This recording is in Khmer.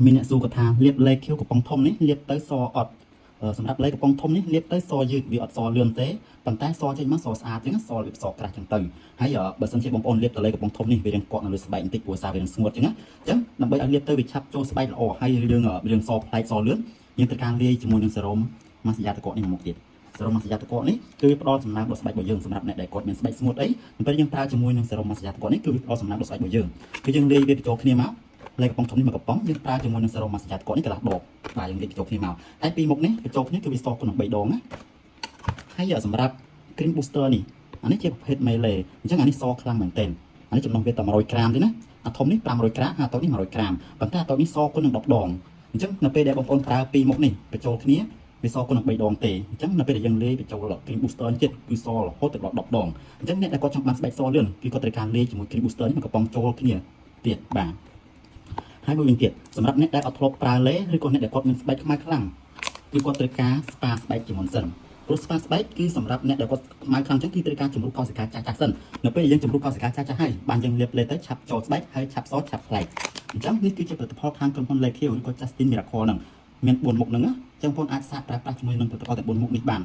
មានអ្នកសួរក៏ថាលាបលេខខៀវកំប៉ុងធំនេះលាបទៅសអត់សម្រាប់លេខកំប៉ុងធំនេះលាបទៅសយឺតវាអត់សលឿនទេប៉ុន្តែសចេញមកសស្អាតចឹងសលាបសក្រាស់ចឹងទៅហើយបើសិនជាបងប្អូនលាបទៅលេខកំប៉ុងធំនេះវារៀងកក់នៅលើស្បែកបន្តិចព្រោះសារវារៀងស្ងួតចឹងណាចឹងដើម្បីឲ្យលាបទៅវាឆាប់ចូលស្បែកល្អហើយរឿងសប្លែកសលឿនយើងត្រូវការលាយជាមួយនឹងសេរ៉ុមម៉ាស្សាយ៉ាតកកនេះមកទៀតសេរ៉ុមម៉ាស្សាយ៉ាតកកនេះគឺវាផ្ដល់សំណើមដល់ស្បែករបស់យើងសម្រាប់អ្នកដែលគាត់មានស្បែកស្ងួតអីពេលយើងប្រើជាមួយនឹងសេរ៉ុមម៉ាស្សាយ៉ាតកកនេះគឺវាផ្ដល់សំណើមដល់ស្បែករបស់យើងគឺយើងលាយវាបញ្ចូលគ្នាមកលេខកំប៉ុងធំនេះមកកំប៉ុងយើងប្រើជាមួយនឹងសេរ៉ុមម៉ាស្សាយ៉ាតកកនេះកន្លះដបបាទយើងលាយបញ្ចូលគ្នាមកហើយពីមុខនេះបញ្ចូលគ្នាគឺវាសគុណនឹង3ដងណាហើយសម្រាប់ cream booster នេះអានេះជាប្រភេទ melee អញ្ចឹងអានេះសខ្លាំងមែនទែនអានេះចំណុះវាតែ100ក្រាមទេណាអាធំនេះ500ក្រាមអាតូចនេះ100ក្រាមប៉ុន្តែអាតូចនេះសគុណនឹង10ដងអញ្ចឹងនៅពេលដែលបងប្អូនប្រើពីរមុខនេះបញ្ចូលគ្នាវាសគុណនឹង3ដងទេអញ្ចឹងនៅពេលដែលយើងលាយបញ្ចូល cream booster នេះទៀតគឺសរហូតដល់10ដងអញ្ចឹងអ្នកដែលគាត់ចង់បានស្បែកសលឿនគឺគាត់ត្រូវការលាយជាមួយ cream booster នេះមកកំប៉ុងចូលគ្នាទៀតបាទហើយមួយវិញទៀតសម្រាប់អ្នកដែលអត់ធ្លាប់ប្រើលេឬក៏អ្នកដែលគាត់មានស្បែកខ្មៅខ្លាំងគឺគាត់ត្រូវការ spa ស្បែកជាមុនសិនព្រោះ spa ស្បែកគឺសម្រាប់អ្នកដែលគាត់ខ្មៅខ្លាំងចឹងគឺត្រូវការជំរុះកោសិកាចាស់ៗសិននៅពេលយើងជំរុះកោសិកាចាស់ៗហើយបានយើងលាបលេទៅឆាប់ចូលស្បែកហើយឆាប់សឆាប់ប្លែកអញ្ចឹងនេះគឺជាផលិតផលខាងក្រុមហ៊ុន Lake Hill ឬក៏ Justin Miracle ហ្នឹងមាន4មុខហ្នឹងណាអញ្ចឹងបងប្អូនអាចសាកប្រើប្រាស់ជាមួយនឹងផលិតផលទាំង4មុខនេះបាន